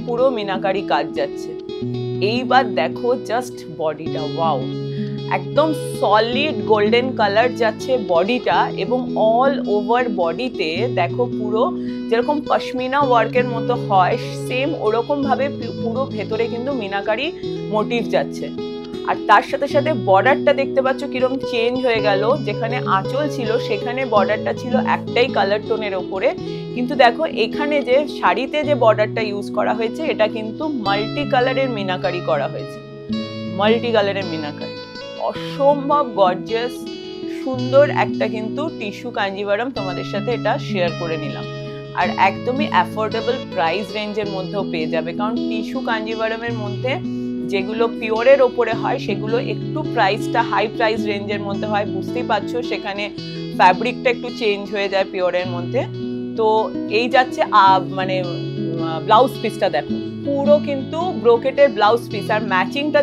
পুরো মিনাকারি কাজ যাচ্ছে। এইবার দেখো জাস্ট বডিটা, ওয়াও, একদম সলিড গোল্ডেন কালার যাচ্ছে বডিটা, এবং অল ওভার বডিতে দেখো পুরো যেরকম পশমিনা ওয়ার্কের মতো হয় সেম ওরকম ভাবে পুরো ভেতরে কিন্তু মিনাকারি মোটিভ যাচ্ছে। আর তার সাথে সাথে বর্ডারটা দেখতে পাচ্ছ কিরকম চেঞ্জ হয়ে গেল, যেখানে আঁচল ছিল সেখানে বর্ডারটা ছিল একটাই কালার টোনের ওপরে, কিন্তু দেখো এখানে যে শাড়িতে যে বর্ডারটা ইউজ করা হয়েছে এটা কিন্তু মাল্টি কালারের মিনাকারি করা হয়েছে, মাল্টি কালারের মিনাকারি, অসম্ভব গর্জিয়াস সুন্দর একটা কিন্তু টিস্যু কাঞ্জিভারাম তোমাদের সাথে এটা শেয়ার করে নিলাম। আর একদমই অ্যাফোর্ডেবল প্রাইস রেঞ্জের মধ্যেও পেয়ে যাবে, কারণ টিস্যু কাঞ্জিভারামের মধ্যে যেগুলো পিওরের ওপরে হয় সেগুলো একটু প্রাইসটা হাই প্রাইস রেঞ্জের মধ্যে হয়, বুঝতেই পারছো, সেখানে ফ্যাব্রিকটা একটু চেঞ্জ হয়ে যায় পিওরের মধ্যে। তো এই যাচ্ছে মানে ব্লাউজ পিসটা দেখো পুরো কিন্তু ব্রোকেটের ব্লাউজ পিস, আর ম্যাচিংটা